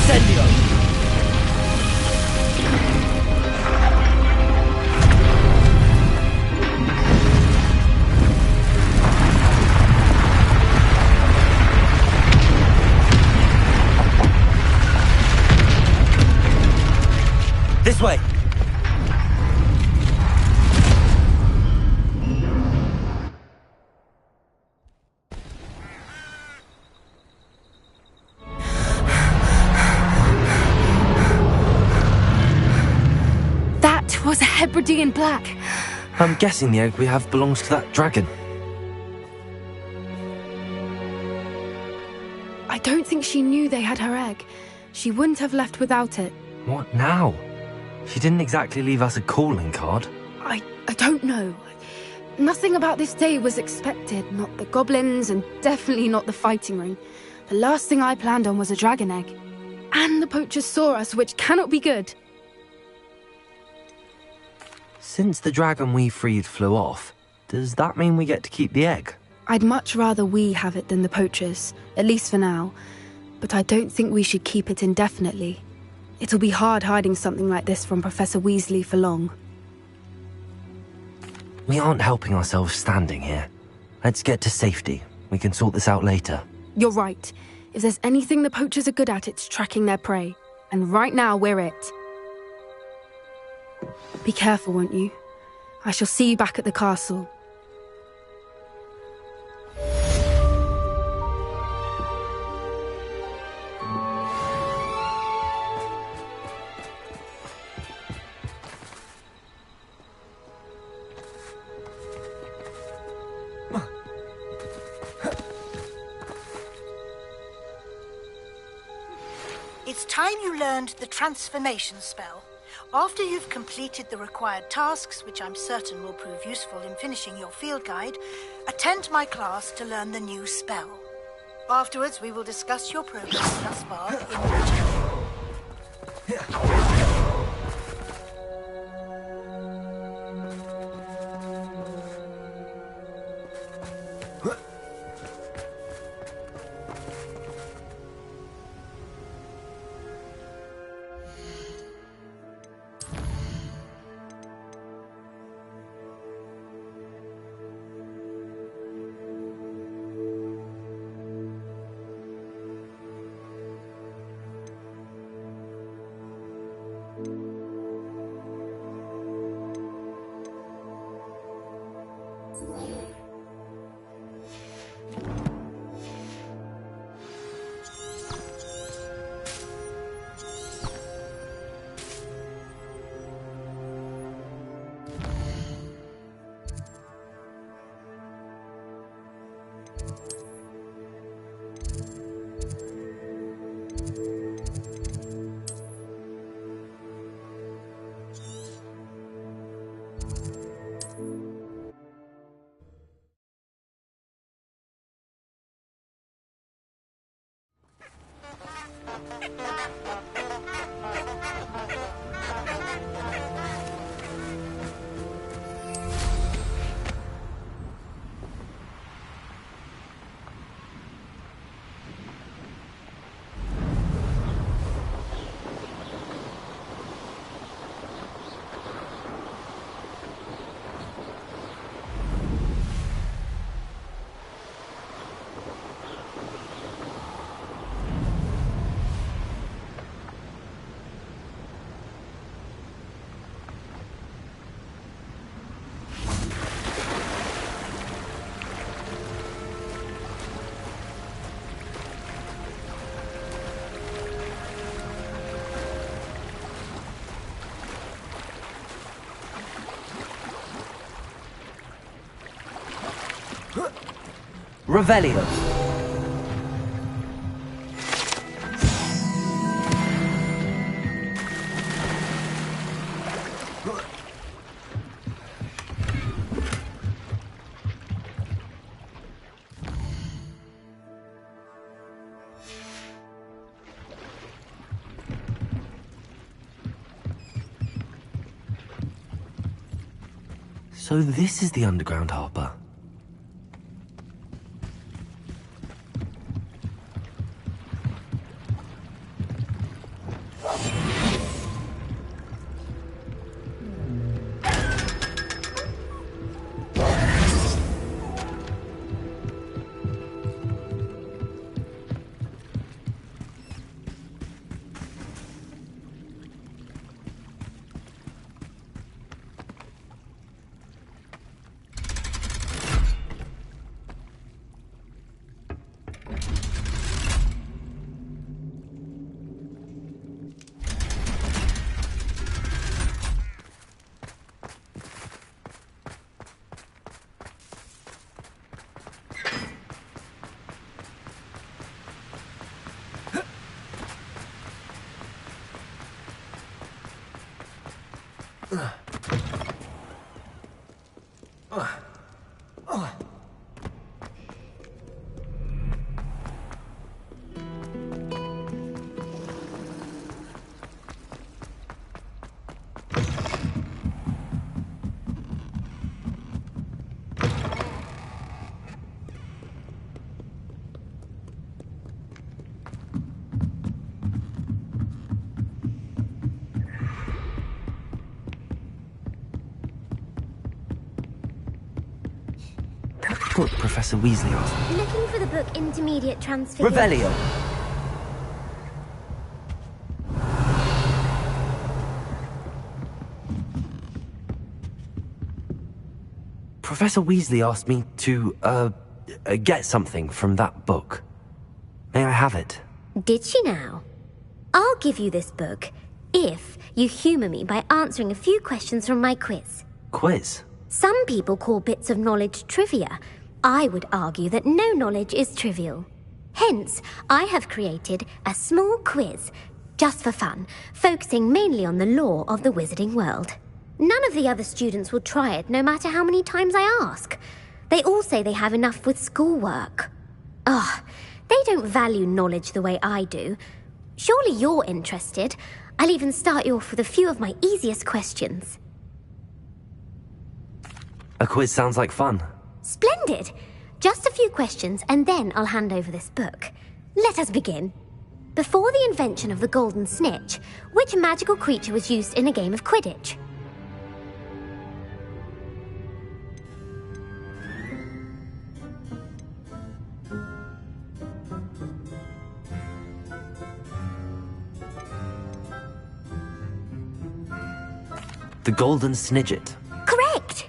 Incendio! This way! That was a Hebridean black. I'm guessing the egg we have belongs to that dragon. I don't think she knew they had her egg. She wouldn't have left without it. What now? She didn't exactly leave us a calling card. I don't know. Nothing about this day was expected. Not the goblins, and definitely not the fighting ring. The last thing I planned on was a dragon egg. And the poachers saw us, which cannot be good. Since the dragon we freed flew off, does that mean we get to keep the egg? I'd much rather we have it than the poachers, at least for now. But I don't think we should keep it indefinitely. It'll be hard hiding something like this from Professor Weasley for long. We aren't helping ourselves standing here. Let's get to safety. We can sort this out later. You're right. If there's anything the poachers are good at, it's tracking their prey. And right now, we're it. Be careful, won't you? I shall see you back at the castle. It's time you learned the transformation spell. After you've completed the required tasks, which I'm certain will prove useful in finishing your field guide, attend my class to learn the new spell. Afterwards, we will discuss your progress thus far in detail. Revelio. So this is the underground harbour. What Professor Weasley asked. Looking for the book Intermediate Transfiguration. Revelio! Professor Weasley asked me to, get something from that book. May I have it? Did she now? I'll give you this book if you humour me by answering a few questions from my quiz. Quiz? Some people call bits of knowledge trivia. I would argue that no knowledge is trivial. Hence, I have created a small quiz, just for fun, focusing mainly on the lore of the wizarding world. None of the other students will try it, no matter how many times I ask. They all say they have enough with schoolwork. Ugh, they don't value knowledge the way I do. Surely you're interested. I'll even start you off with a few of my easiest questions. A quiz sounds like fun. Splendid! Just a few questions and then I'll hand over this book. Let us begin. Before the invention of the golden snitch, which magical creature was used in a game of Quidditch? The Golden Snidget. Correct!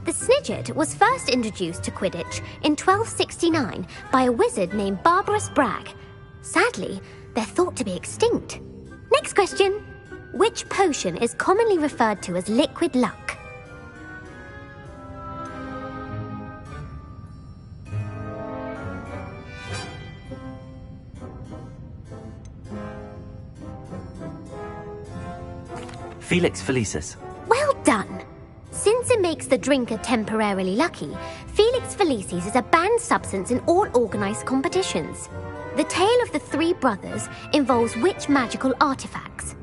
The Snidget was first introduced to Quidditch in 1269 by a wizard named Barbarous Bragg. Sadly, they're thought to be extinct. Next question. Which potion is commonly referred to as liquid luck? Felix Felicis. Well done! Since it makes the drinker temporarily lucky, Felix Felicis is a banned substance in all organised competitions. The tale of the three brothers involves which magical artifacts?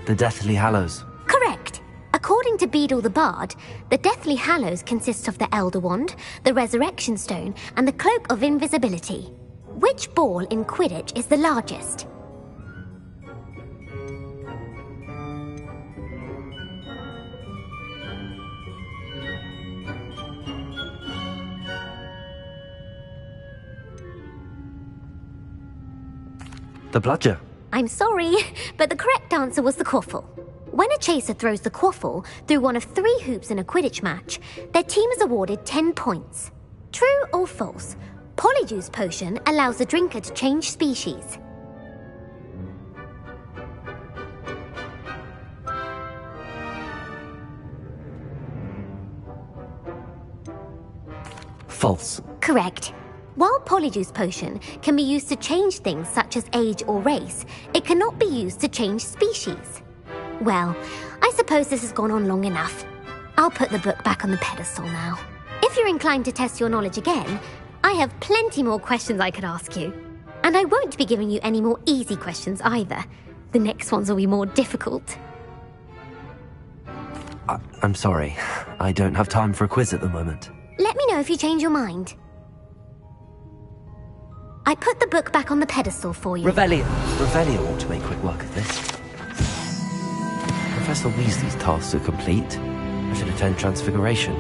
The Deathly Hallows. Correct. According to Beedle the Bard, the Deathly Hallows consists of the Elder Wand, the Resurrection Stone, and the Cloak of Invisibility. Which ball in Quidditch is the largest? The Bludger. I'm sorry, but the correct answer was the quaffle. When a chaser throws the quaffle through one of 3 hoops in a Quidditch match, their team is awarded 10 points. True or false? Polyjuice Potion allows the drinker to change species. False. Correct. While Polyjuice Potion can be used to change things such as age or race, it cannot be used to change species. Well, I suppose this has gone on long enough. I'll put the book back on the pedestal now. If you're inclined to test your knowledge again, I have plenty more questions I could ask you. And I won't be giving you any more easy questions either. The next ones will be more difficult. I'm sorry. I don't have time for a quiz at the moment. Let me know if you change your mind. I put the book back on the pedestal for you. Revelio. Revelio ought to make quick work of this. Professor Weasley's tasks are complete. I should attend Transfiguration.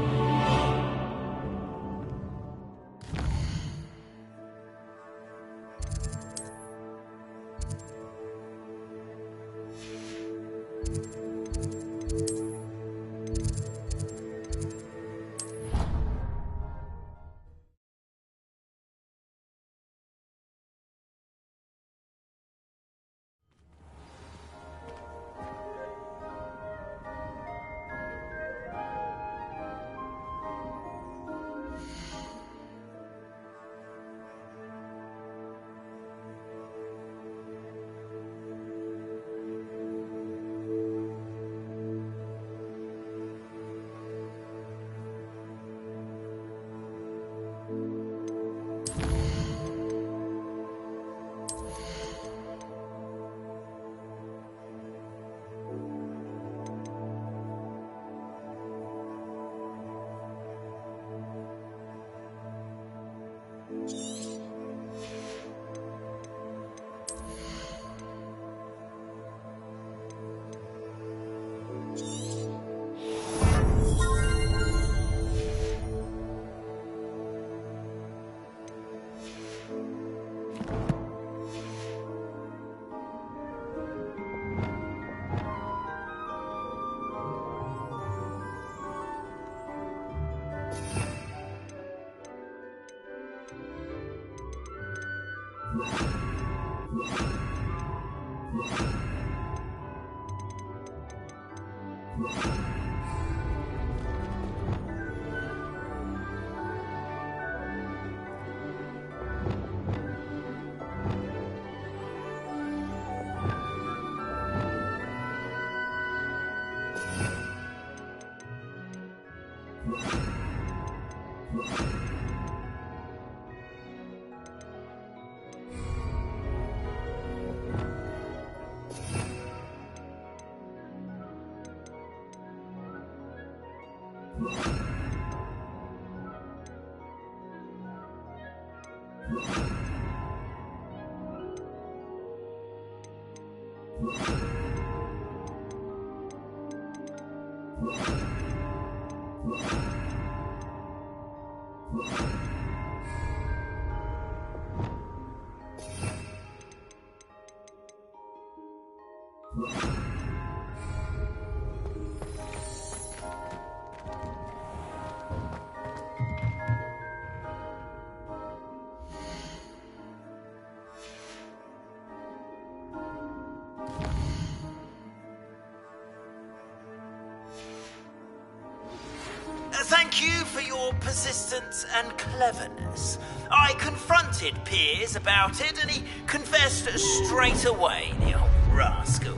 Thank you for your persistence and cleverness. I confronted Piers about it and he confessed straight away, the old rascal.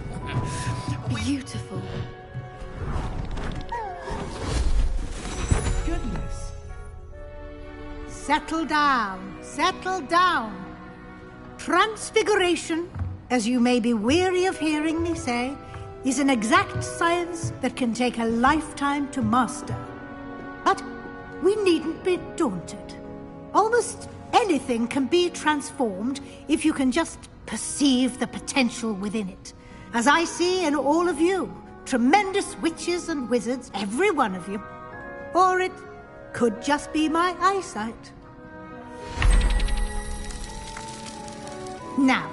Beautiful. Goodness. Settle down. Settle down. Transfiguration, as you may be weary of hearing me say, is an exact science that can take a lifetime to master. But we needn't be daunted. Almost anything can be transformed if you can just perceive the potential within it. As I see in all of you, tremendous witches and wizards, every one of you. Or it could just be my eyesight. Now,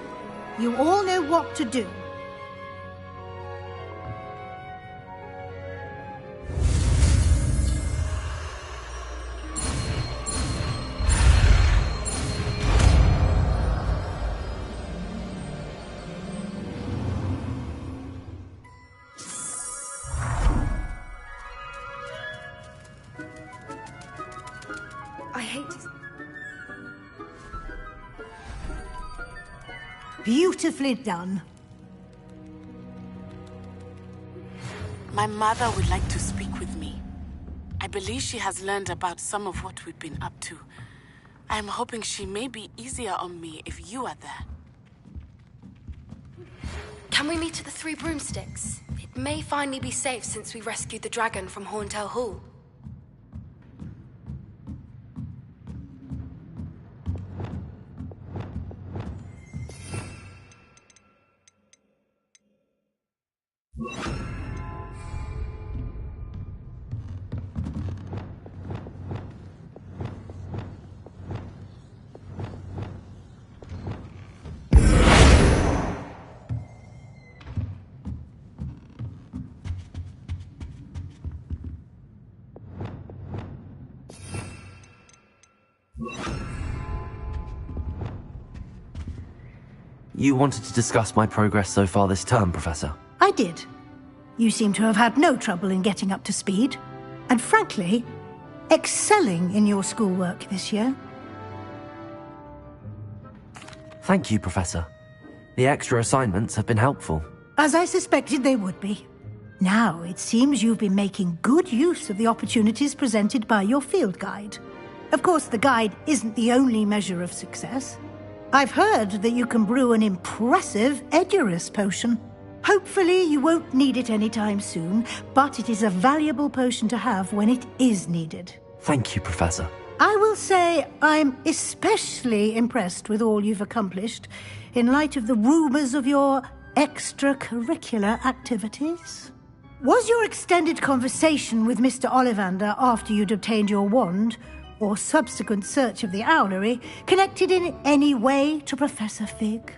you all know what to do. I hate to... Beautifully done. My mother would like to speak with me. I believe she has learned about some of what we've been up to. I'm hoping she may be easier on me if you are there. Can we meet at the Three Broomsticks? It may finally be safe since we rescued the dragon from Horntail Hall. You wanted to discuss my progress so far this term, Professor? I did. You seem to have had no trouble in getting up to speed. And frankly, excelling in your schoolwork this year. Thank you, Professor. The extra assignments have been helpful. As I suspected they would be. Now, it seems you've been making good use of the opportunities presented by your field guide. Of course, the guide isn't the only measure of success. I've heard that you can brew an impressive Edurus potion. Hopefully you won't need it anytime soon, but it is a valuable potion to have when it is needed. Thank you, Professor. I will say I'm especially impressed with all you've accomplished in light of the rumors of your extracurricular activities. Was your extended conversation with Mr. Ollivander after you'd obtained your wand, or subsequent search of the owlery, connected in any way to Professor Fig?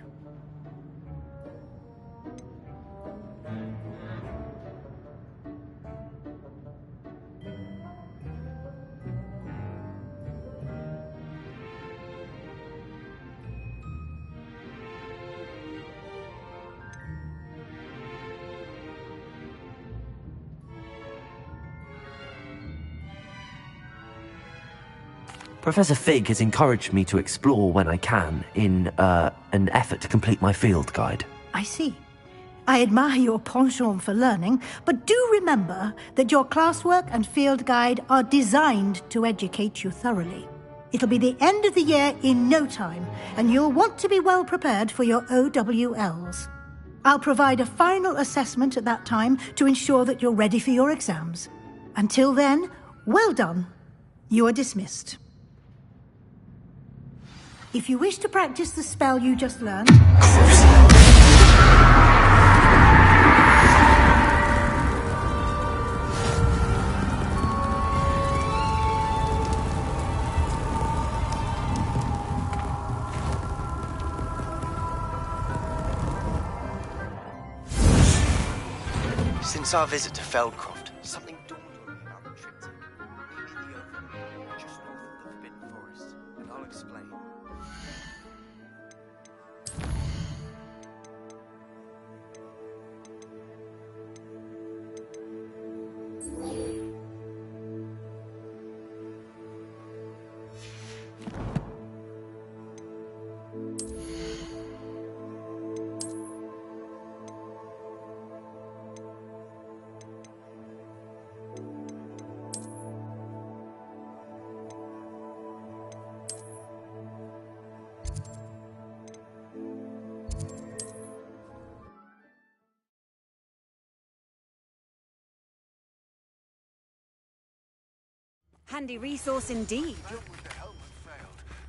Professor Fig has encouraged me to explore when I can in an effort to complete my field guide. I see. I admire your penchant for learning, but do remember that your classwork and field guide are designed to educate you thoroughly. It'll be the end of the year in no time, and you'll want to be well prepared for your OWLs. I'll provide a final assessment at that time to ensure that you're ready for your exams. Until then, well done. You are dismissed. If you wish to practice the spell you just learned... Since our visit to Feldcroft, something dawned on me about the triptych. Meet me in the open, just north of the Forbidden Forest, and I'll explain. Handy resource indeed.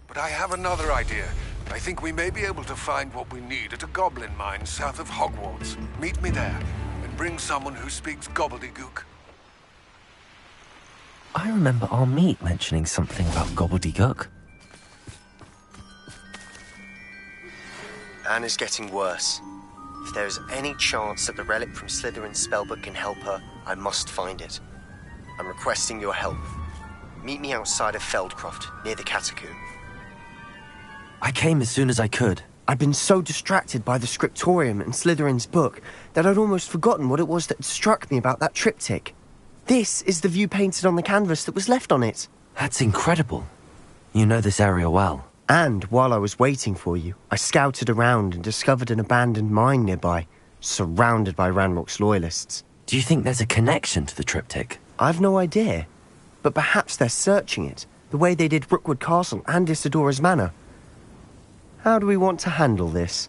But I have another idea. I think we may be able to find what we need at a goblin mine south of Hogwarts. Meet me there, and bring someone who speaks gobbledygook. I remember our meet mentioning something about gobbledygook. Anne is getting worse. If there is any chance that the relic from Slytherin's spellbook can help her, I must find it. I'm requesting your help. Meet me outside of Feldcroft, near the Catacomb. I came as soon as I could. I'd been so distracted by the scriptorium and Slytherin's book that I'd almost forgotten what it was that struck me about that triptych. This is the view painted on the canvas that was left on it. That's incredible. You know this area well. And while I was waiting for you, I scouted around and discovered an abandoned mine nearby, surrounded by Ranrock's loyalists. Do you think there's a connection to the triptych? I've no idea. But perhaps they're searching it, the way they did Rookwood Castle and Isidora's Manor. How do we want to handle this?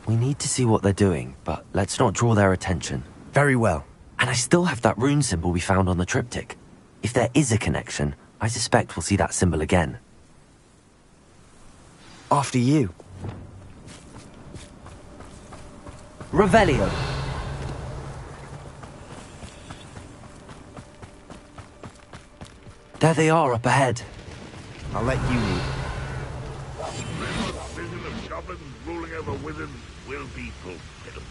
We need to see what they're doing, but let's not draw their attention. Very well. And I still have that rune symbol we found on the triptych. If there is a connection, I suspect we'll see that symbol again. After you. Revelio. There they are up ahead. I'll let you lead. Vision of goblins ruling over wizards will be fulfilled.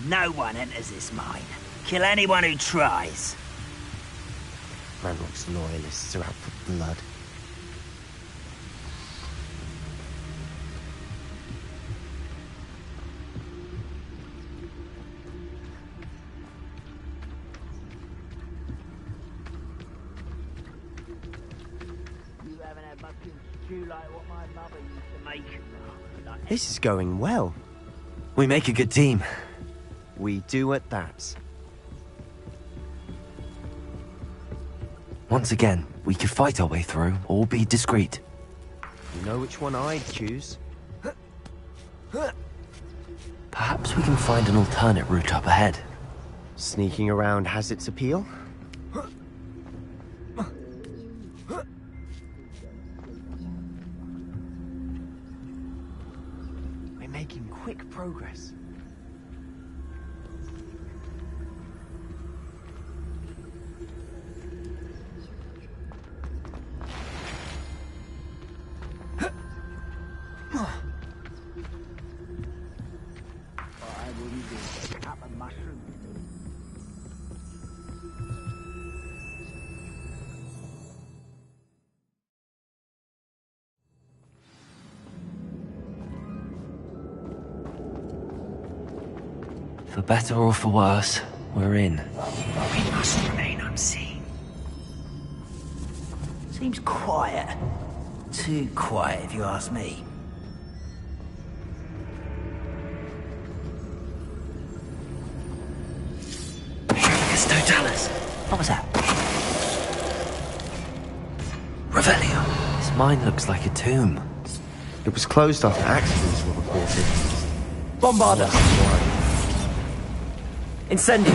No one enters this mine. Kill anyone who tries. Ranrock's loyalists are out for blood. Like what my mother used to make. This is going well. We make a good team. We do at that. Once again, we could fight our way through, or be discreet. You know which one I'd choose. Perhaps we can find an alternate route up ahead. Sneaking around has its appeal. Making quick progress. I will use a cup of mushrooms. For better or for worse, we're in. We must remain unseen. Seems quiet. Too quiet, if you ask me. It's Totalis. What was that? Revelio. This mine looks like a tomb. It was closed after accidents were reported. Bombarda. Incendio.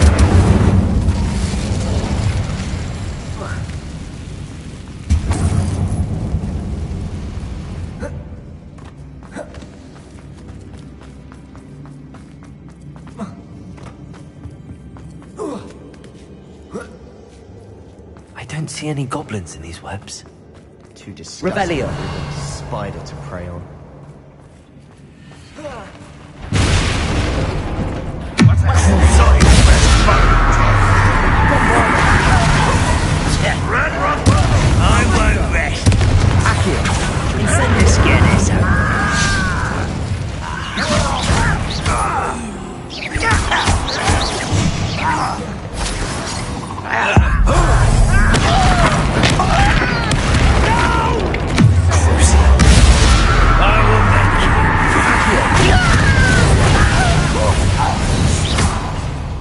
I don't see any goblins in these webs. Too disgusting. Revelio. Spider to prey on. I won't rest. Accio. Let's get this over.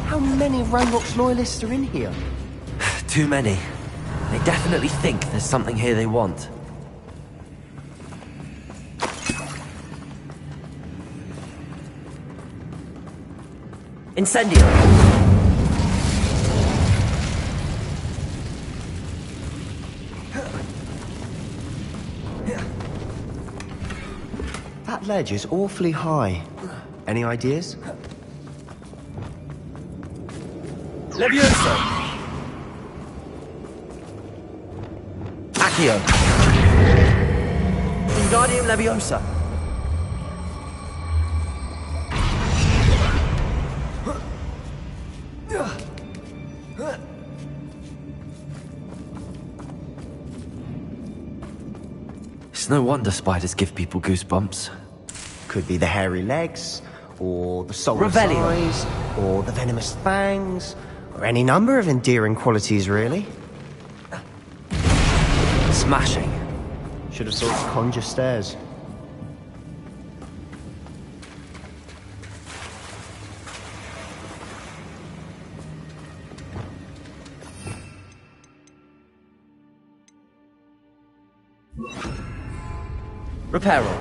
How many Ranrock's loyalists are in here? Too many. They definitely think there's something here they want. Incendio! That ledge is awfully high. Any ideas? Levioso! Accio! Wingardium Leviosa! It's no wonder spiders give people goosebumps. Could be the hairy legs, or the solar Revelio. eyes, or the venomous fangs, or any number of endearing qualities, really. Smashing. Should have thought to conjure stairs. Reparo.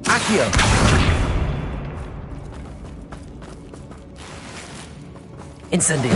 Accio. Incendio.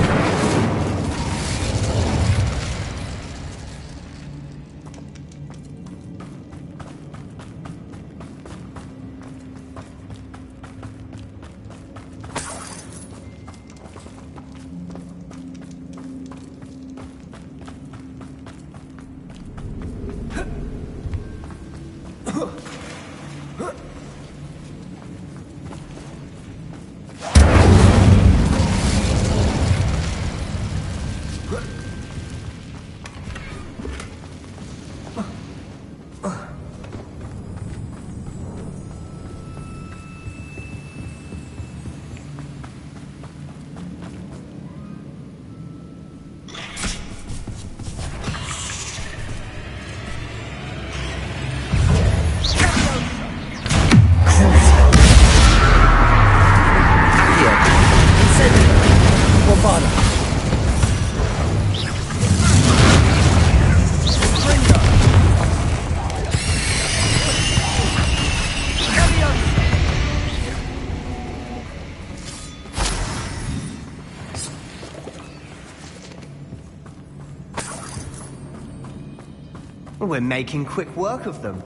We're making quick work of them.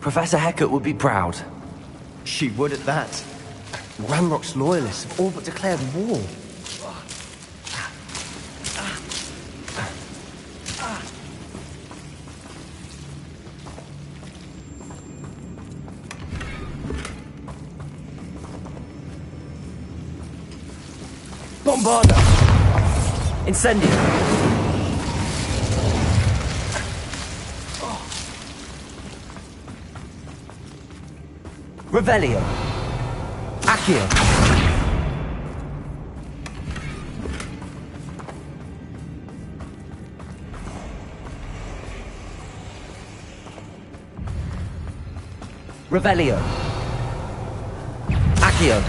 Professor Hecat would be proud. She would at that. Ranrock's loyalists have all but declared war. Bombarda! Incendio! Revelio. Accio. Revelio. Accio.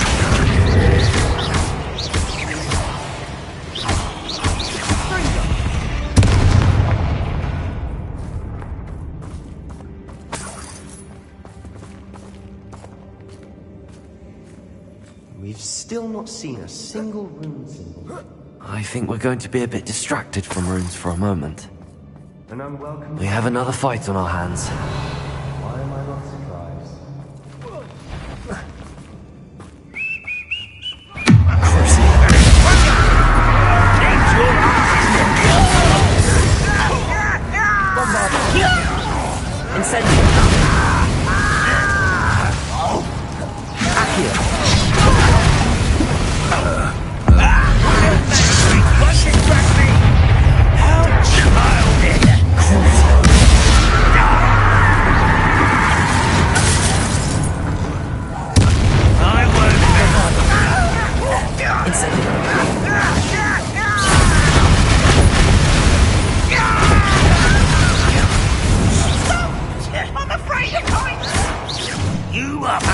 We've still not seen a single rune symbol. I think we're going to be a bit distracted from runes for a moment. An unwelcome... We have another fight on our hands. Why am I not surprised? Incendio.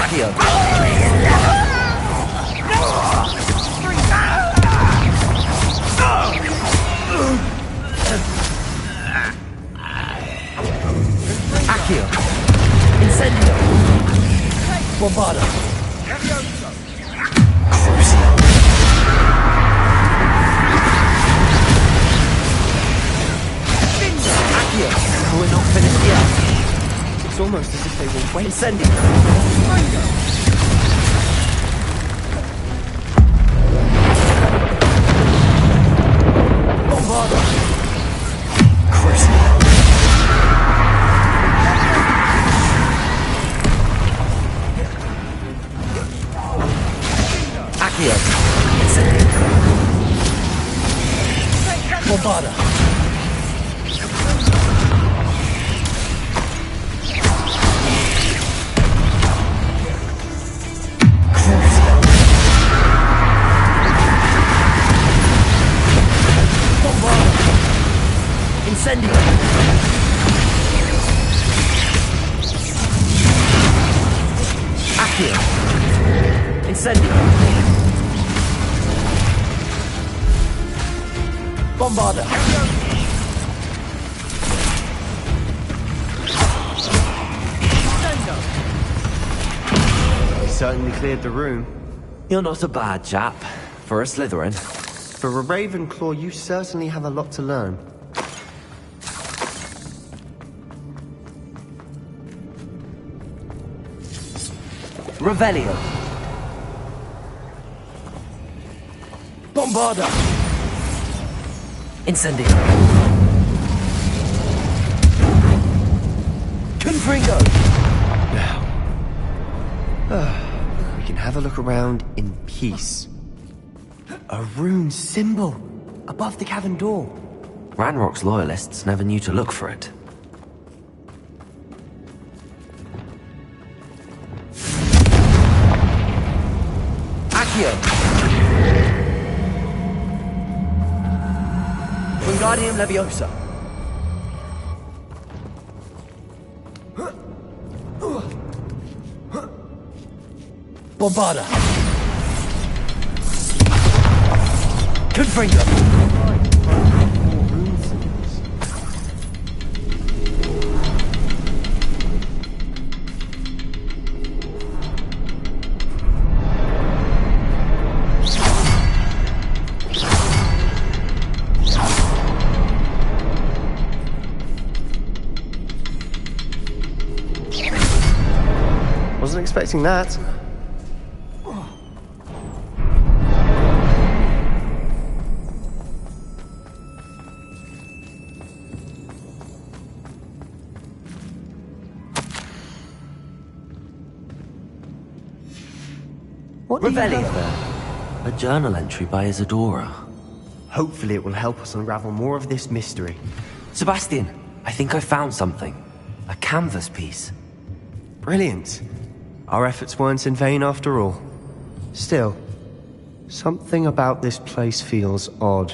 Accio. It's almost as if they will wait. Incendio. Bombarda. Accio. Incendio. Bombarda. Incendio. Accio. Incendio. Bombarda. Certainly cleared the room. You're not a bad chap for a Slytherin. For a Ravenclaw, you certainly have a lot to learn. Revelio. Bombarda. Incendio. Confringo. Now. We can have a look around in peace. A rune symbol above the cavern door. Ranrock's loyalists never knew to look for it. Accio. Wingardium Leviosa. Bombarda. Confringo. Wasn't expecting that. What do you Revelio. have there? A journal entry by Isadora. Hopefully it will help us unravel more of this mystery. Sebastian, I think I found something. A canvas piece. Brilliant. Our efforts weren't in vain after all. Still, something about this place feels odd.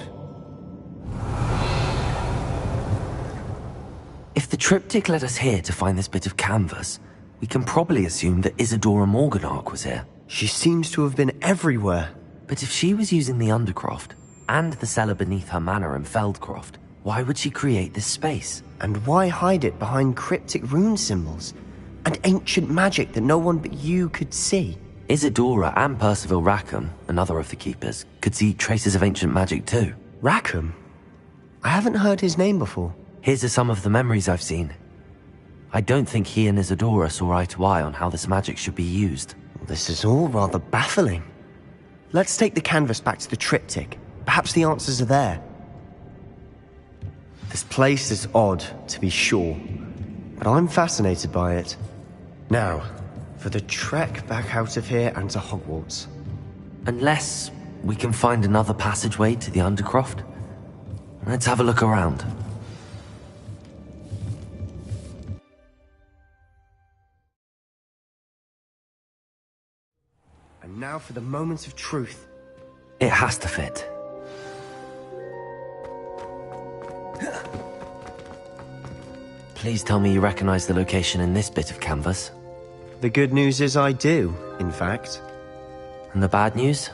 If the triptych led us here to find this bit of canvas, we can probably assume that Isadora Morganark was here. She seems to have been everywhere. But if she was using the Undercroft, and the cellar beneath her manor in Feldcroft, why would she create this space? And why hide it behind cryptic rune symbols? And ancient magic that no one but you could see? Isadora and Percival Rackham, another of the Keepers, could see traces of ancient magic too. Rackham? I haven't heard his name before. His are some of the memories I've seen. I don't think he and Isadora saw eye to eye on how this magic should be used. This is all rather baffling. Let's take the canvas back to the triptych. Perhaps the answers are there. This place is odd, to be sure, but I'm fascinated by it. Now, for the trek back out of here and to Hogwarts. Unless we can find another passageway to the Undercroft. Let's have a look around. And now for the moment of truth. It has to fit. Please tell me you recognize the location in this bit of canvas. The good news is I do, in fact. And the bad news?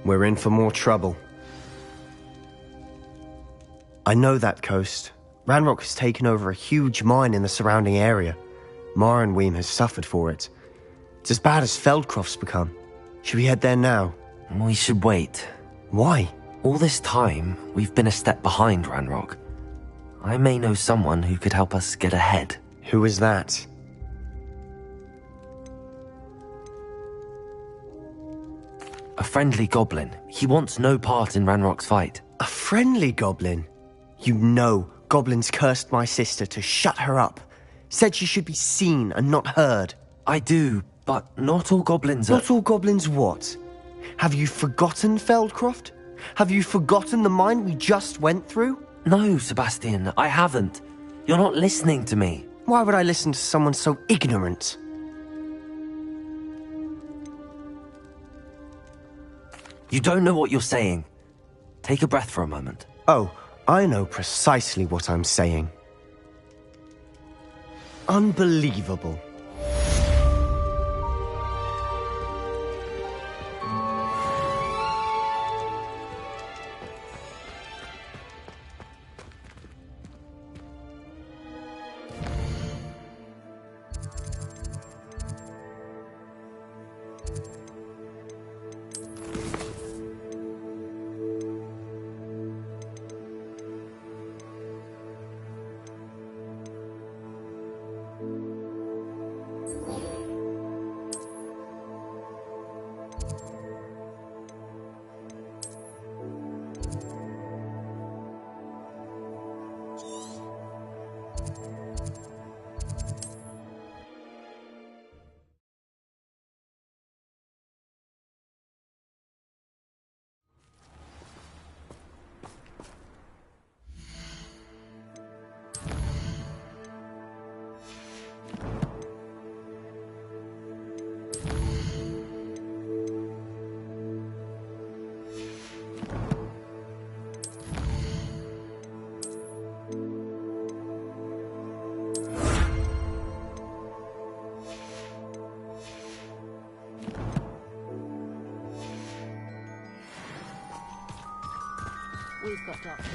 We're in for more trouble. I know that coast. Ranrock has taken over a huge mine in the surrounding area. Marrenweem has suffered for it. It's as bad as Feldcroft's become. Should we head there now? We should wait. Why? All this time, we've been a step behind Ranrock. I may know someone who could help us get ahead. Who is that? A friendly goblin. He wants no part in Ranrock's fight. A friendly goblin? You know goblins cursed my sister to shut her up. Said she should be seen and not heard. I do, but not all goblins are... Not all goblins what? Have you forgotten Feldcroft? Have you forgotten the mine we just went through? No, Sebastian, I haven't. You're not listening to me. Why would I listen to someone so ignorant? You don't know what you're saying. Take a breath for a moment. Oh, I know precisely what I'm saying. Unbelievable. We've got doctors.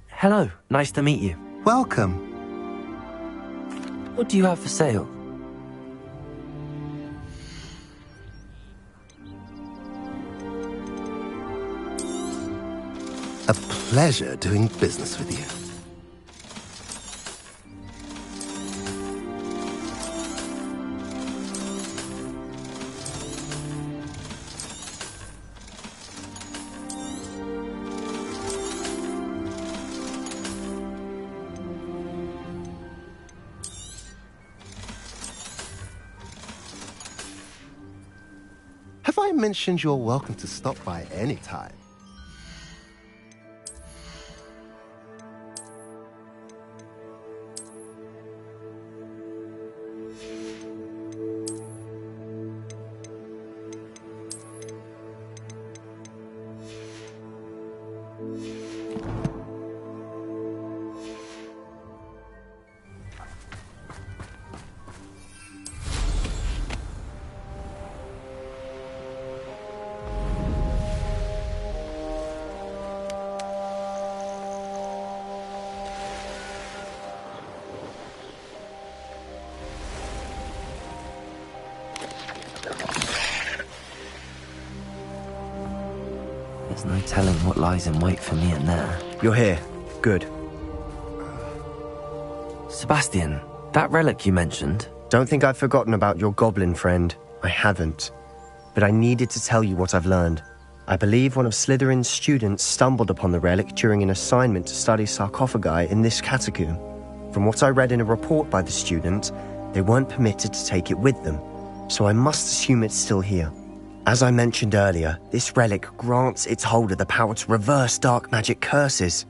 Hello, nice to meet you. Welcome. What do you have for sale? A pleasure doing business with you. Have I mentioned you're welcome to stop by any time? There's no telling what lies in wait for me in there. You're here. Good. Sebastian, that relic you mentioned... Don't think I've forgotten about your goblin friend. I haven't. But I needed to tell you what I've learned. I believe one of Slytherin's students stumbled upon the relic during an assignment to study sarcophagi in this catacomb. From what I read in a report by the student, they weren't permitted to take it with them, so I must assume it's still here. As I mentioned earlier, this relic grants its holder the power to reverse dark magic curses.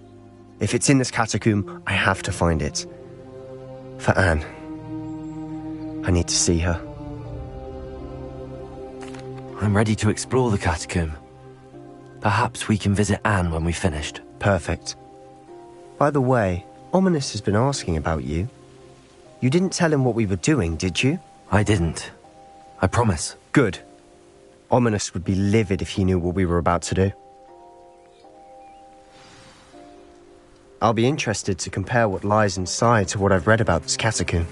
If it's in this catacomb, I have to find it. For Anne. I need to see her. I'm ready to explore the catacomb. Perhaps we can visit Anne when we've finished. Perfect. By the way, Ominous has been asking about you. You didn't tell him what we were doing, did you? I didn't. I promise. Good. Ominous would be livid if he knew what we were about to do. I'll be interested to compare what lies inside to what I've read about this catacomb.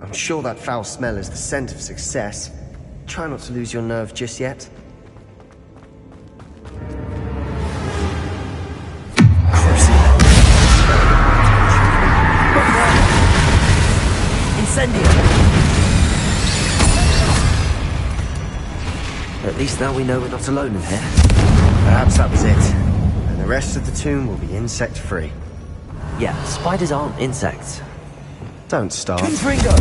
I'm sure that foul smell is the scent of success. Try not to lose your nerve just yet. Incendio! At least now we know we're not alone in here. Perhaps that was it. And the rest of the tomb will be insect-free. Yeah, spiders aren't insects. Don't start. Ringo!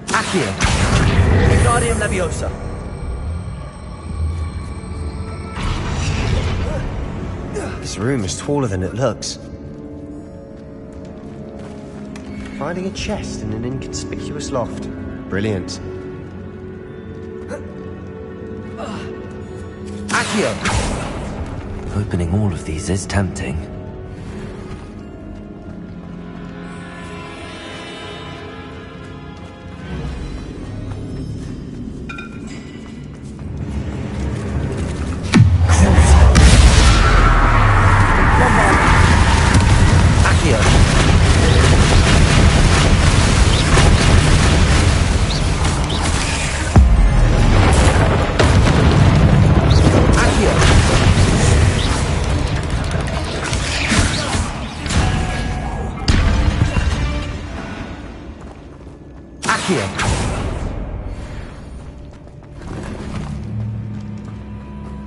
Accio! Wingardium Leviosa! This room is taller than it looks. Finding a chest in an inconspicuous loft. Brilliant. Accio! Opening all of these is tempting.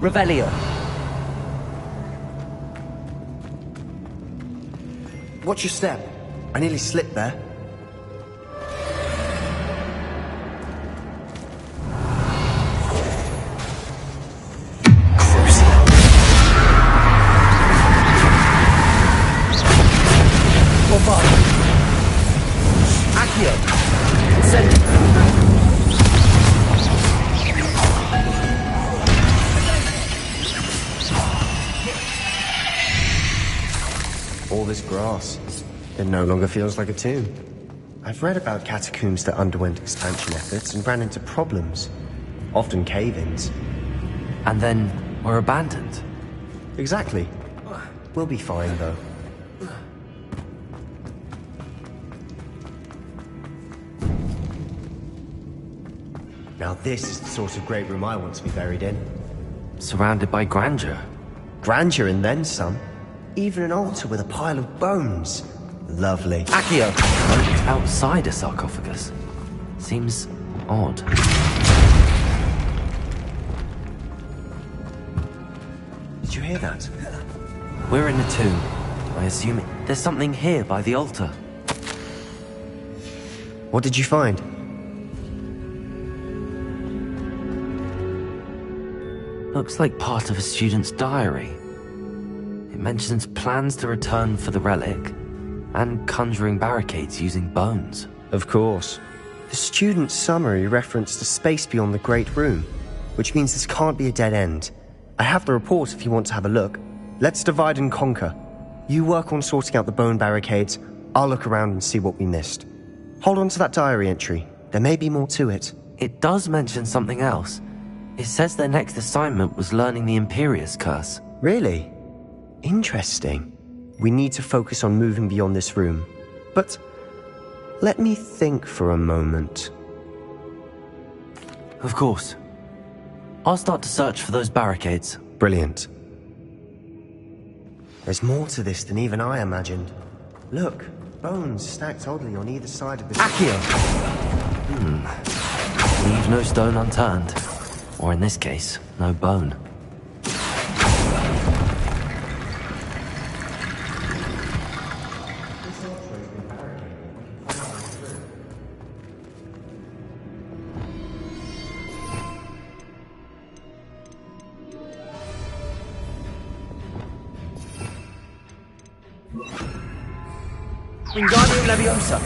Revelio. Watch your step. I nearly slipped there. All this grass. It no longer feels like a tomb. I've read about catacombs that underwent expansion efforts and ran into problems. Often cave-ins. And then were abandoned. Exactly. We'll be fine, though. Now this is the sort of great room I want to be buried in. Surrounded by grandeur. Grandeur and then some. Even an altar with a pile of bones. Lovely. Accio! Outside a sarcophagus. Seems odd. Did you hear that? We're in a tomb. I assume there's something here by the altar. What did you find? Looks like part of a student's diary. It mentions plans to return for the relic, and conjuring barricades using bones. Of course. The student's summary referenced a space beyond the Great Room, which means this can't be a dead end. I have the report if you want to have a look. Let's divide and conquer. You work on sorting out the bone barricades, I'll look around and see what we missed. Hold on to that diary entry. There may be more to it. it does mention something else. It says their next assignment was learning the Imperius Curse. Really? Interesting. We need to focus on moving beyond this room. But let me think for a moment. Of course. I'll start to search for those barricades. Brilliant. There's more to this than even I imagined. Look, bones stacked oddly on either side of the... Accio! Leave no stone unturned. Or in this case, no bone. Wingardium Leviosa.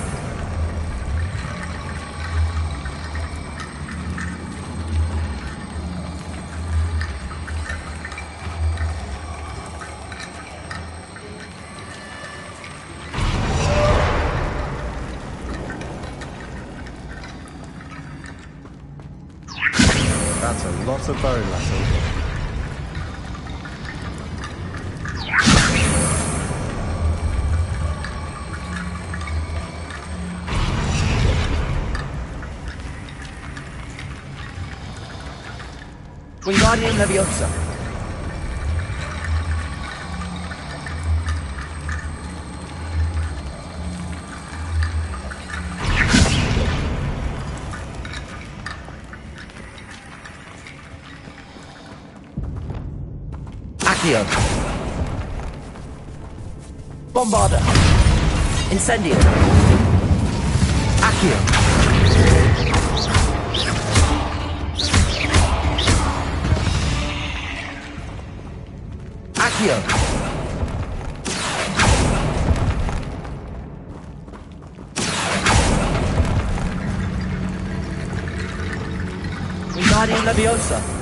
That's a lot of bone, Lasso. Wingardium Leviosa. Accio. Bombarda. Incendio. Accio. Accio. Wingardium Leviosa.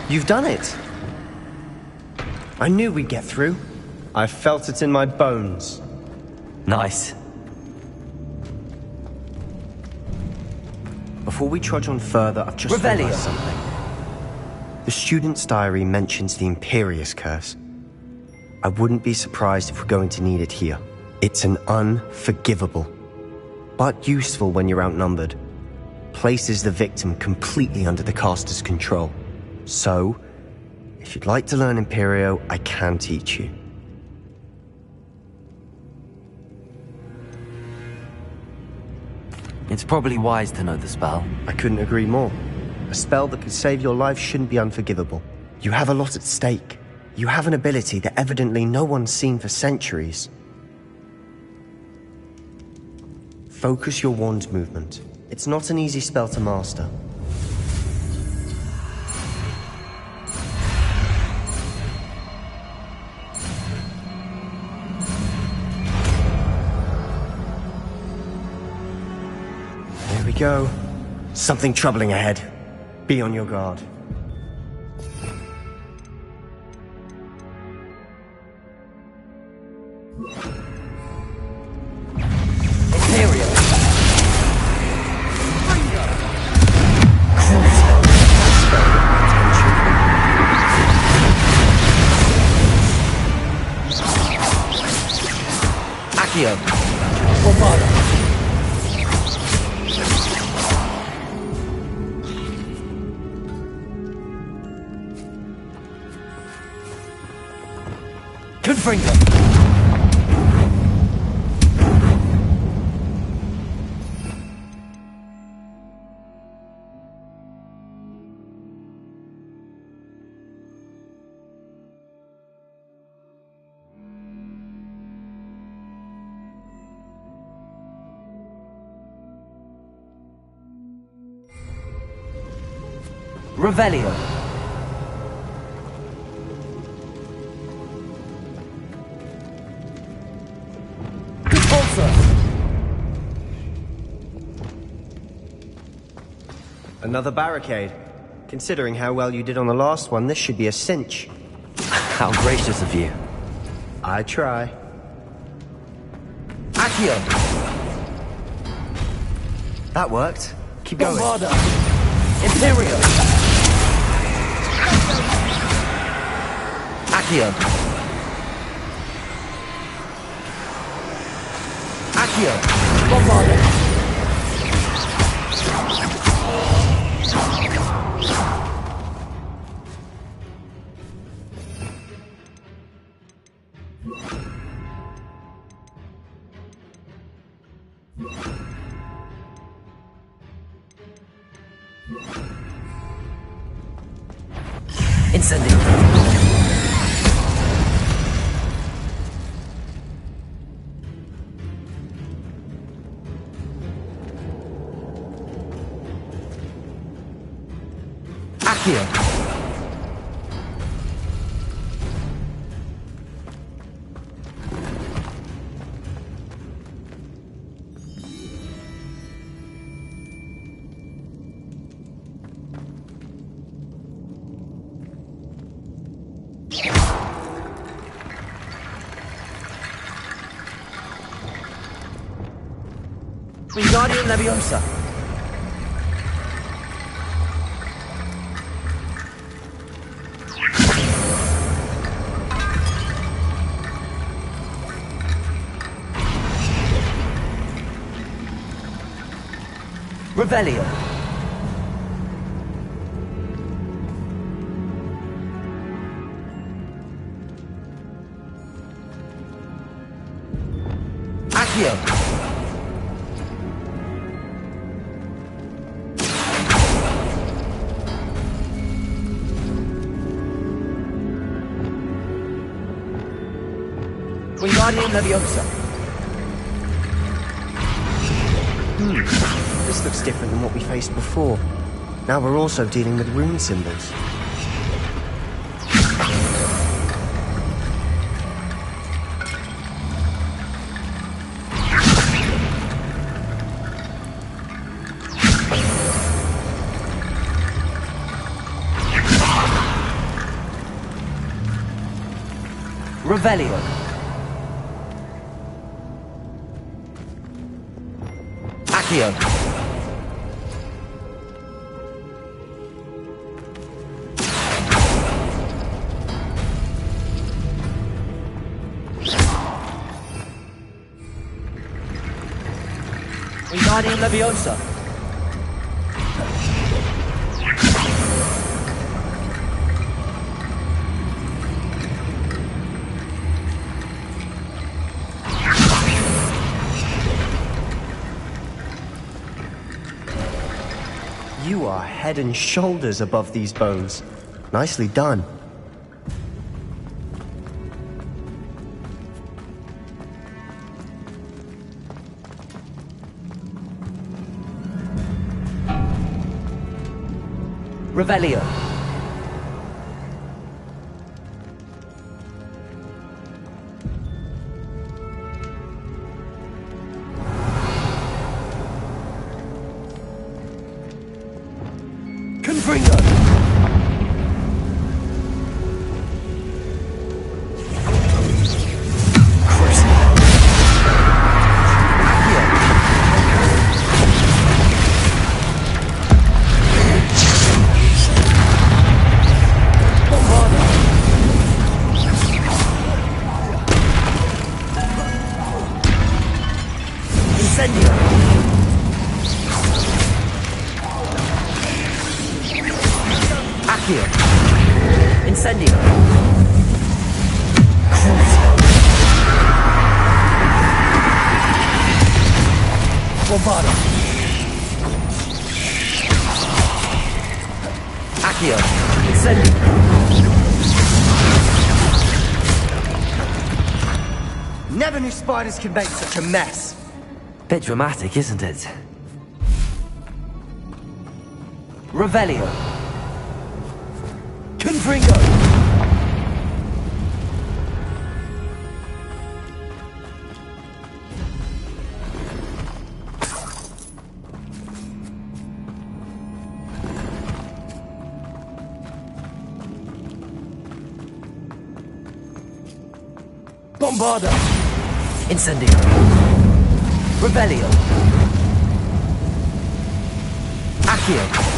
You've done it! I knew we'd get through. I felt it in my bones. Nice. Before we trudge on further, I've just Revelio. realized something. The student's diary mentions the Imperius Curse. I wouldn't be surprised if we're going to need it here. It's an unforgivable, but useful when you're outnumbered. Places the victim completely under the caster's control. So, if you'd like to learn Imperio, I can teach you. It's probably wise to know the spell. I couldn't agree more. A spell that could save your life shouldn't be unforgivable. You have a lot at stake. You have an ability that evidently no one's seen for centuries. Focus your wand's movement. It's not an easy spell to master. There we go. Something troubling ahead. Be on your guard. Imperial. Accio. Bombarda. Confringo. Revelio. Another barricade. Considering how well you did on the last one, this should be a cinch. How gracious of you. I try. Accio! That worked. Keep going. Bombarda! Imperio! Accio! Accio! Bombarda! Incendio. Accio. Wingardium Leviosa. Revelio. Accio. Wingardium Leviosa. This looks different than what we faced before. Now we're also dealing with rune symbols. Revelio. Accio. Wingardium Leviosa. You are head and shoulders above these bones. Nicely done. Revelio. Confringo. Incendio. Accio. Incendio. Bombarda. Accio. Incendio. Never knew spiders could make such a mess. Bit dramatic, isn't it? Revelio. Confringo! Bombarda! Incendio! Rebellio! Accio!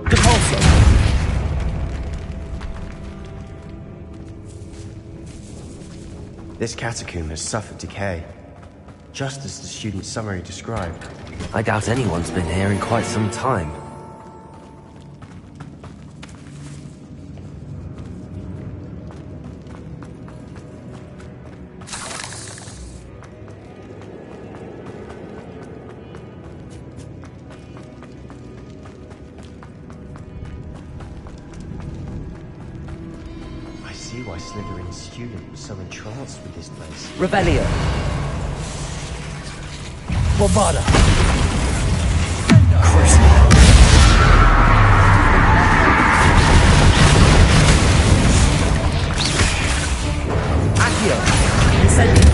Depulso! This catacomb has suffered decay, just as the student summary described. I doubt anyone's been here in quite some time. I see why Slytherin's student was so entranced with this place. Rebellio! Bombarda! Accio! Incendio!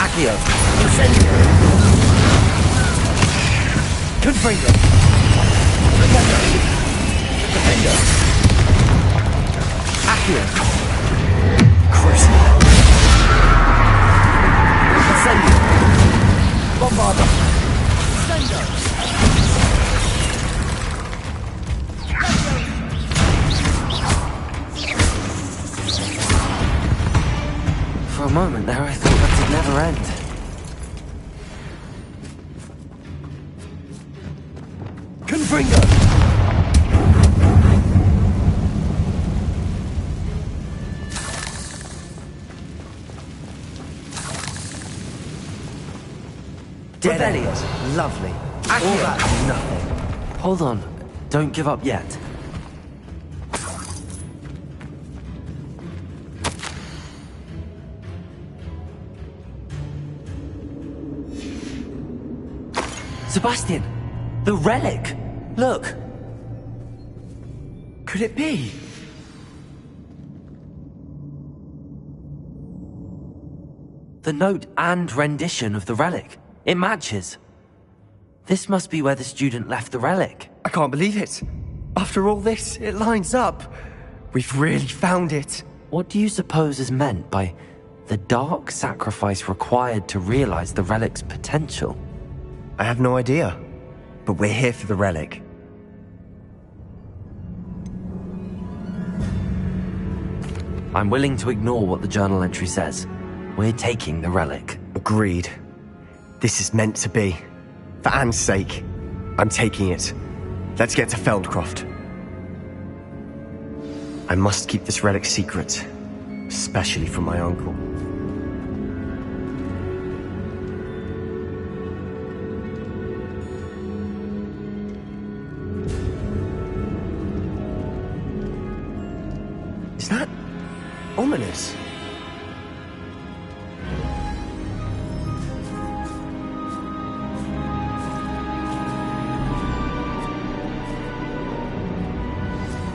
Accio! Incendio! Confringo! Defendo! Accio! Crucio! Incendio! Bombarda! Defendo! For a moment there, I thought that would never end. Confringo! Rebellion! Lovely. All Accio. that and nothing. Hold on. Don't give up yet. Sebastian! The relic! Look! Could it be? The note and rendition of the relic. It matches. This must be where the student left the relic. I can't believe it. After all this, it lines up. We've really found it. What do you suppose is meant by the dark sacrifice required to realize the relic's potential? I have no idea, but we're here for the relic. I'm willing to ignore what the journal entry says. We're taking the relic. Agreed. This is meant to be. For Anne's sake, I'm taking it. Let's get to Feldcroft. I must keep this relic secret, especially from my uncle. Is that ominous?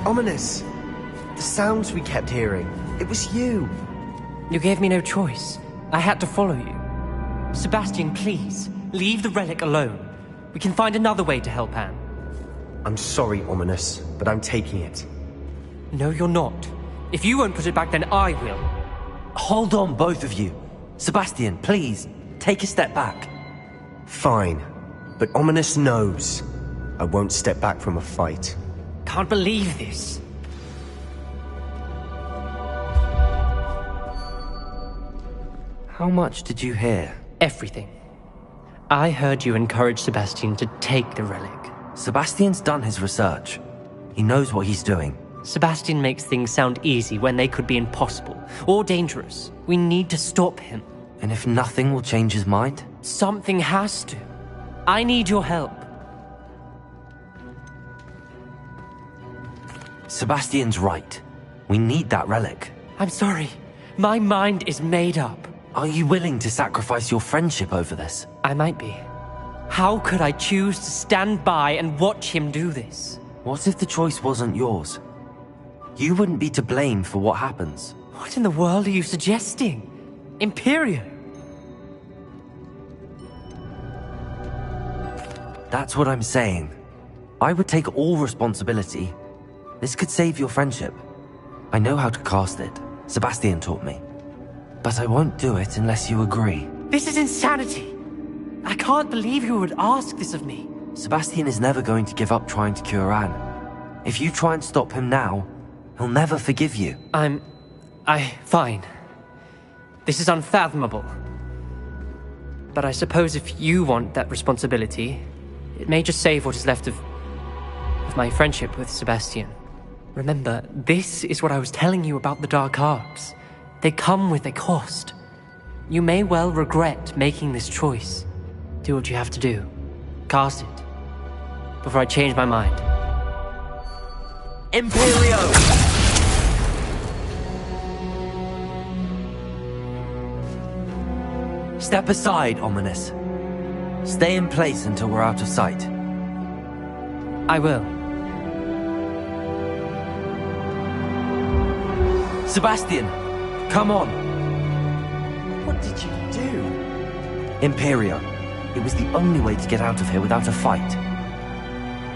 Ominous. The sounds we kept hearing. It was you. You gave me no choice. I had to follow you. Sebastian, please, leave the relic alone. We can find another way to help Anne. I'm sorry, Ominous, but I'm taking it. No, you're not. If you won't put it back, then I will. Hold on, both of you. Sebastian, please, take a step back. Fine, but Ominous knows I won't step back from a fight. Can't believe this. How much did you hear? Everything. I heard you encourage Sebastian to take the relic. Sebastian's done his research. He knows what he's doing. Sebastian makes things sound easy when they could be impossible or dangerous. We need to stop him. And if nothing will change his mind? Something has to. I need your help. Sebastian's right. We need that relic. I'm sorry. My mind is made up. Are you willing to sacrifice your friendship over this? I might be. How could I choose to stand by and watch him do this? What if the choice wasn't yours? You wouldn't be to blame for what happens. What in the world are you suggesting? Imperio? That's what I'm saying. I would take all responsibility. This could save your friendship. I know how to cast it. Sebastian taught me. But I won't do it unless you agree. This is insanity. I can't believe you would ask this of me. Sebastian is never going to give up trying to cure Anne. If you try and stop him now, he'll never forgive you. Fine. This is unfathomable. But I suppose if you want that responsibility, it may just save what is left of my friendship with Sebastian. Remember, this is what I was telling you about the dark arts. They come with a cost. You may well regret making this choice. Do what you have to do. Cast it. Before I change my mind. Imperio! Step aside, Ominous. Stay in place until we're out of sight. I will. Sebastian, come on. What did you do? Imperio. It was the only way to get out of here without a fight.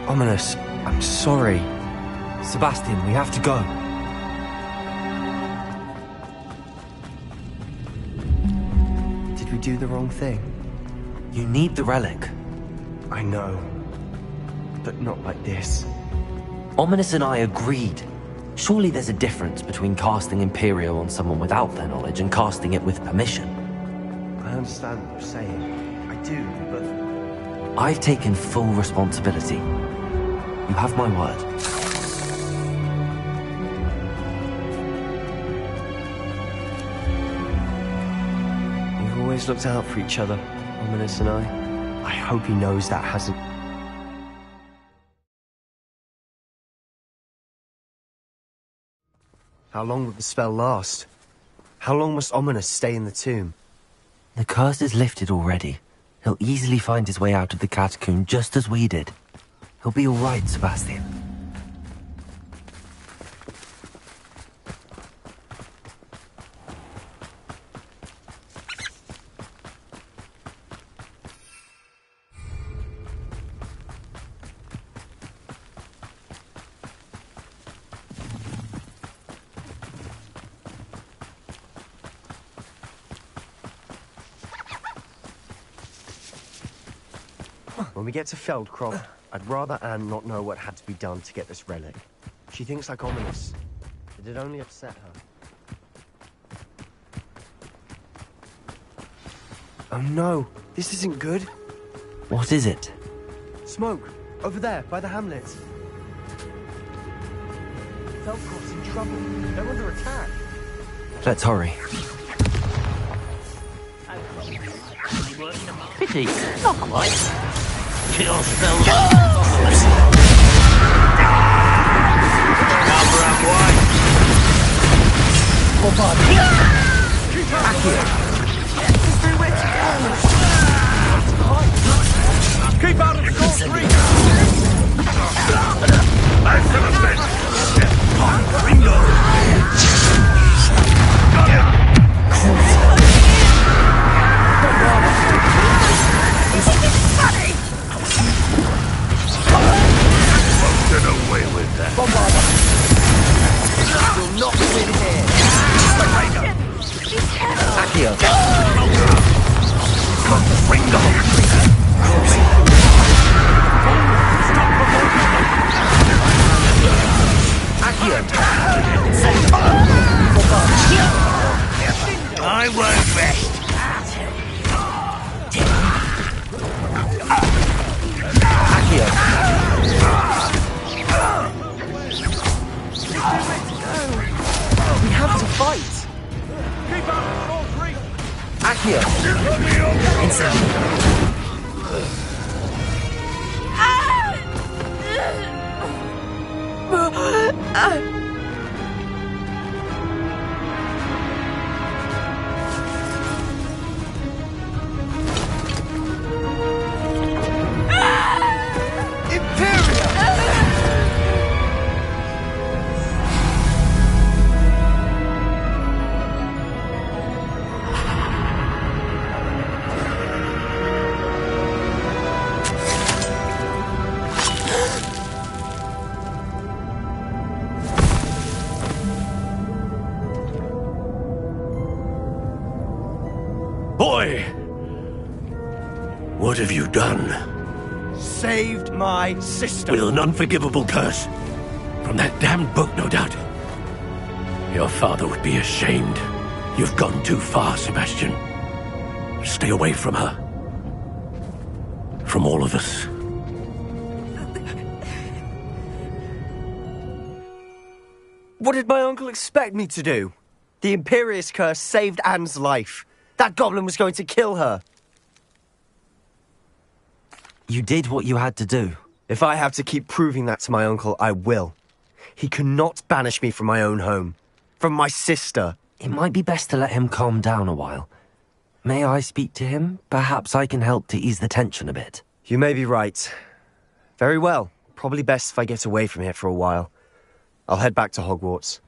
Ominous, I'm sorry. Sebastian, we have to go. Did we do the wrong thing? You need the relic. I know. But not like this. Ominous and I agreed. Surely there's a difference between casting Imperio on someone without their knowledge and casting it with permission. I understand what you're saying. I do, but... I've taken full responsibility. You have my word. We've always looked out for each other, Ominous and I. I hope he knows that hasn't... How long will the spell last? How long must Ominous stay in the tomb? The curse is lifted already. He'll easily find his way out of the catacomb just as we did. He'll be all right, Sebastian. When we get to Feldcroft, I'd rather Anne not know what had to be done to get this relic. She thinks like Ominous. It'd only upset her. Oh no, this isn't good. What is it? Smoke, over there, by the hamlet. Feldcroft's in trouble. They're under attack. Let's hurry. Pity, not quite. Kill spell. Number and one. Keep out of the cold street! Back to the bench! Ringo! Get away with that. You'll not win here. Accio. Ringo! I won't rest. Boy! What have you done? Saved my sister. With an unforgivable curse. From that damned book, no doubt. Your father would be ashamed. You've gone too far, Sebastian. Stay away from her. From all of us. What did my uncle expect me to do? The Imperious curse saved Anne's life. That goblin was going to kill her. You did what you had to do. If I have to keep proving that to my uncle, I will. He cannot banish me from my own home. From my sister. It might be best to let him calm down a while. May I speak to him? Perhaps I can help to ease the tension a bit. You may be right. Very well. Probably best if I get away from here for a while. I'll head back to Hogwarts.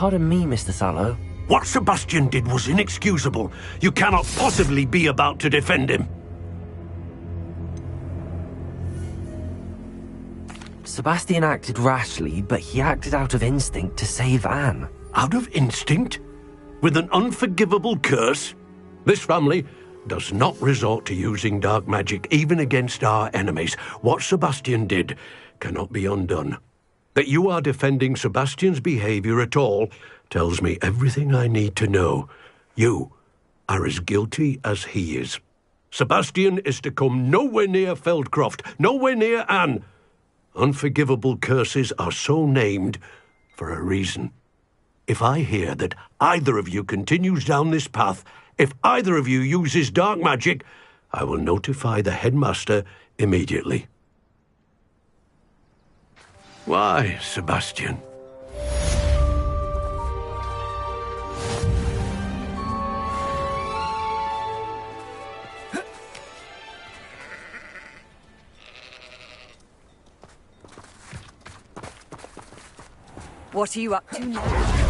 Pardon me, Mr. Sallow. What Sebastian did was inexcusable. You cannot possibly be about to defend him. Sebastian acted rashly, but he acted out of instinct to save Anne. Out of instinct? With an unforgivable curse? This family does not resort to using dark magic, even against our enemies. What Sebastian did cannot be undone. That you are defending Sebastian's behavior at all tells me everything I need to know. You are as guilty as he is. Sebastian is to come nowhere near Feldcroft, nowhere near Anne. Unforgivable curses are so named for a reason. If I hear that either of you continues down this path, if either of you uses dark magic, I will notify the headmaster immediately. Why, Sebastian? What are you up to now?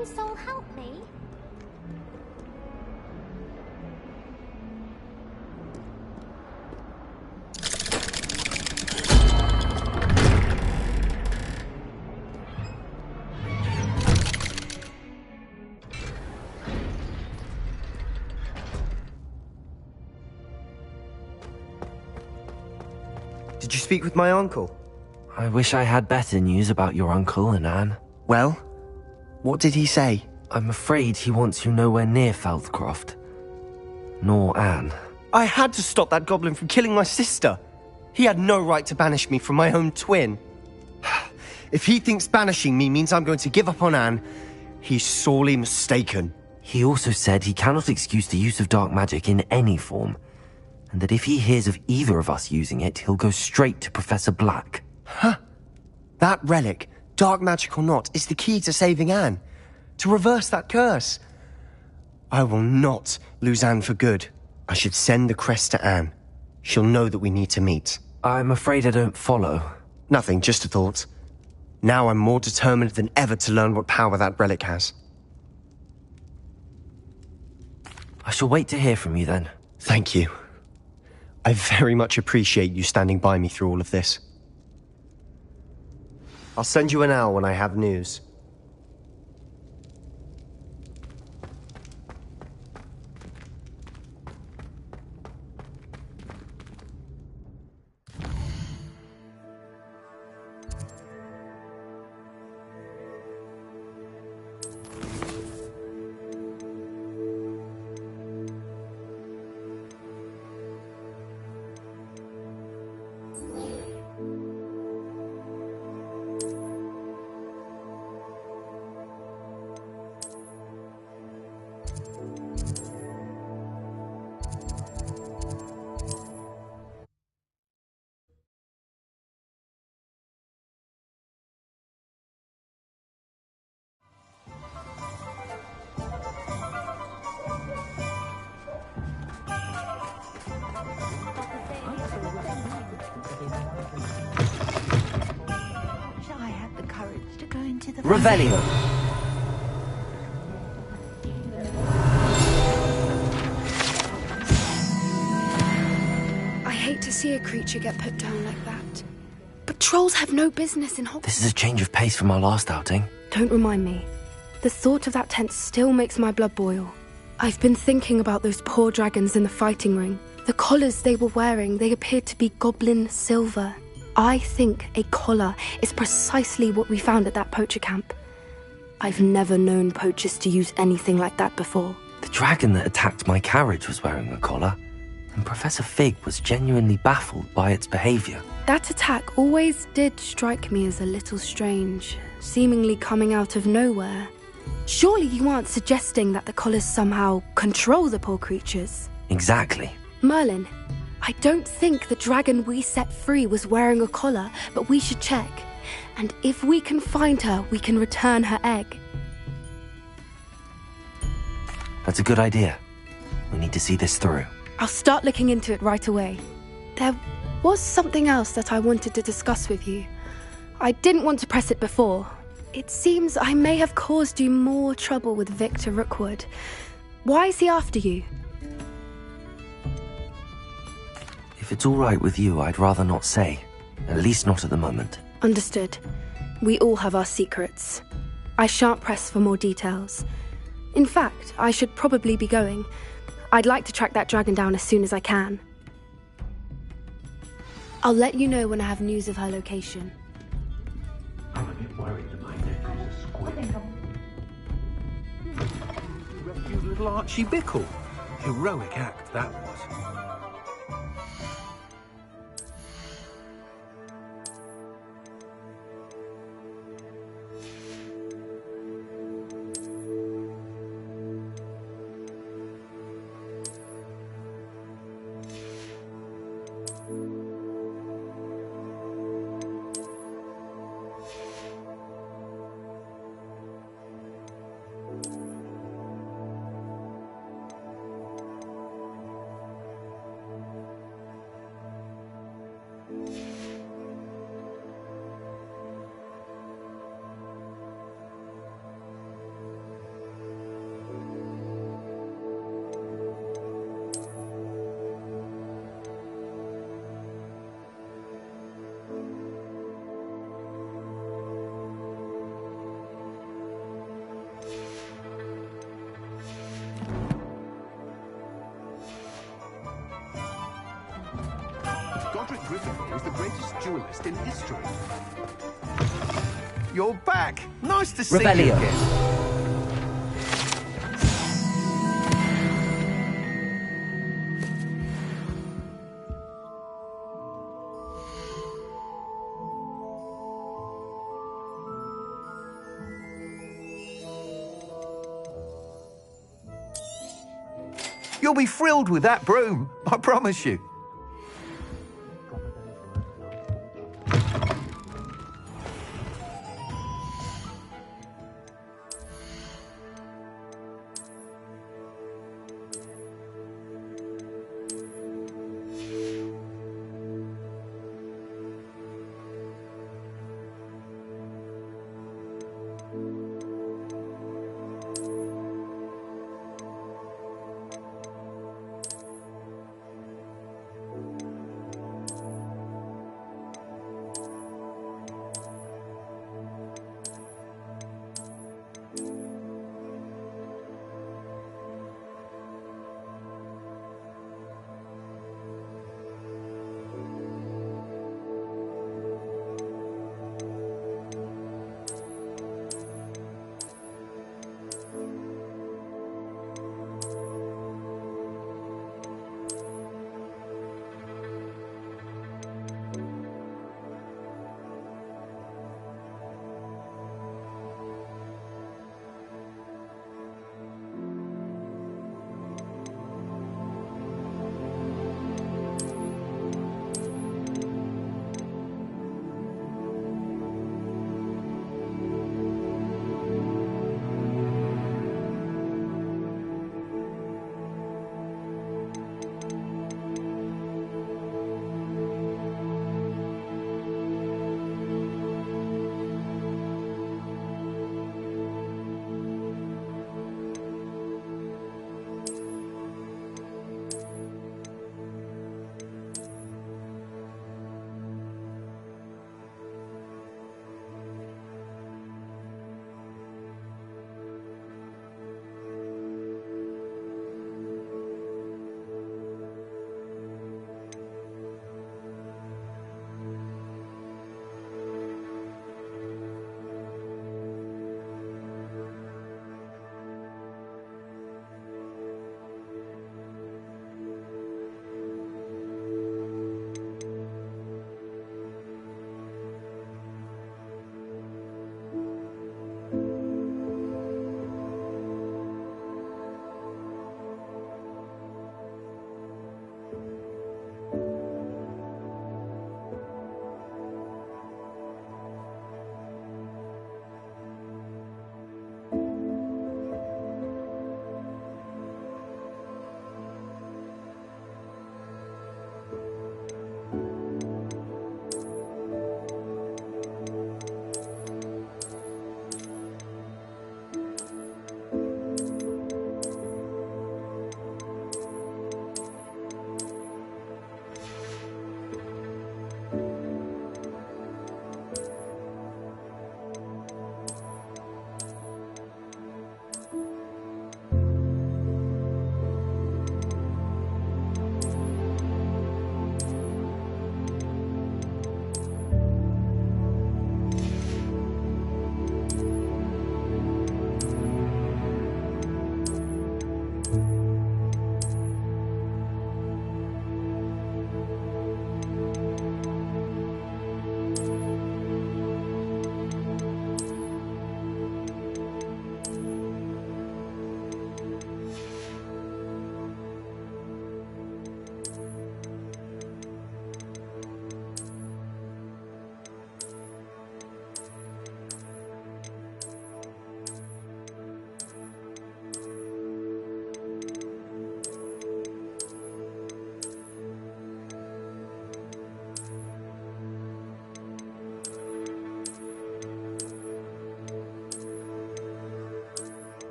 kind soul help me? Did you speak with my uncle? I wish I had better news about your uncle and Anne. Well, what did he say? I'm afraid he wants you nowhere near Feldcroft. Nor Anne. I had to stop that goblin from killing my sister. He had no right to banish me from my own twin. If he thinks banishing me means I'm going to give up on Anne, he's sorely mistaken. He also said he cannot excuse the use of dark magic in any form, and that if he hears of either of us using it, he'll go straight to Professor Black. Huh? That relic, dark magic or not, is the key to saving Anne. To reverse that curse. I will not lose Anne for good. I should send the crest to Anne. She'll know that we need to meet. I'm afraid I don't follow. Nothing, just a thought. Now I'm more determined than ever to learn what power that relic has. I shall wait to hear from you then. Thank you. I very much appreciate you standing by me through all of this. I'll send you an owl when I have news. Revelio. I hate to see a creature get put down like that. But trolls have no business in Hogwarts. This is a change of pace from our last outing. Don't remind me. The thought of that tent still makes my blood boil. I've been thinking about those poor dragons in the fighting ring. The collars they were wearing, they appeared to be goblin silver. I think a collar is precisely what we found at that poacher camp. I've never known poachers to use anything like that before. The dragon that attacked my carriage was wearing a collar, and Professor Fig was genuinely baffled by its behavior. That attack always did strike me as a little strange, seemingly coming out of nowhere. Surely you aren't suggesting that the collars somehow control the poor creatures? Exactly. Merlin, I don't think the dragon we set free was wearing a collar, but we should check. And if we can find her, we can return her egg. That's a good idea. We need to see this through. I'll start looking into it right away. There was something else that I wanted to discuss with you. I didn't want to press it before. It seems I may have caused you more trouble with Victor Rookwood. Why is he after you? If it's all right with you, I'd rather not say. At least not at the moment. Understood. We all have our secrets. I shan't press for more details. In fact, I should probably be going. I'd like to track that dragon down as soon as I can. I'll let you know when I have news of her location. I'm a bit worried that my nephew's a squid. Rescued little Archie Bickle. Heroic act, that was. Cedric Griffin was the greatest duelist in history. You're back. Nice to see you Revelio. again. You'll be thrilled with that broom, I promise you.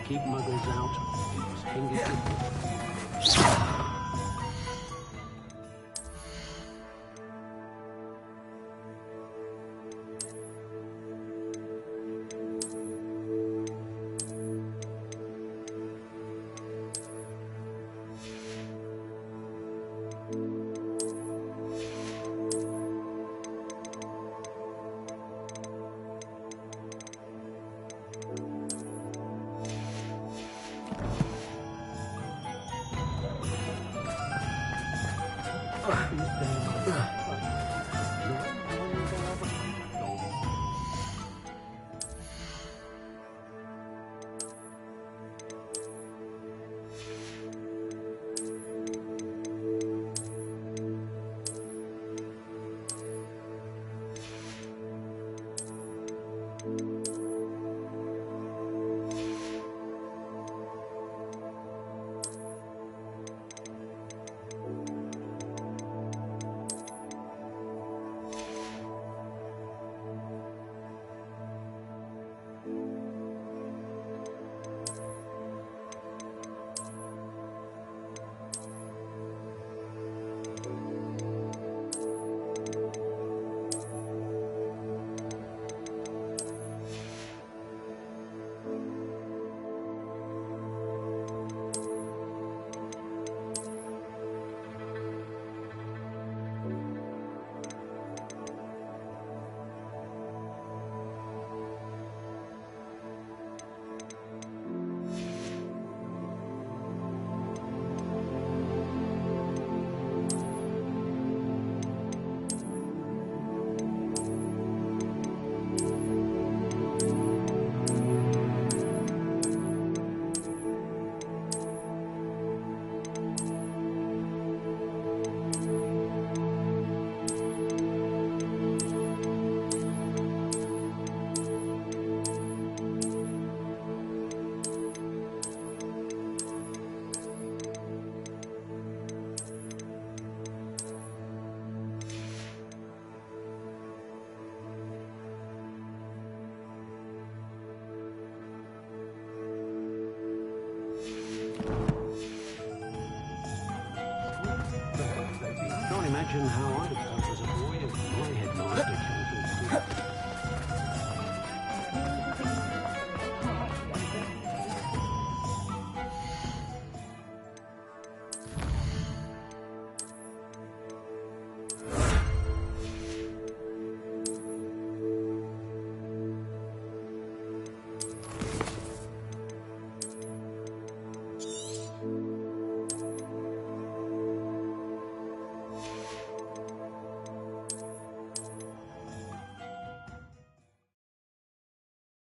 keep muggles out. Hang it. Imagine how I felt as a boy if I had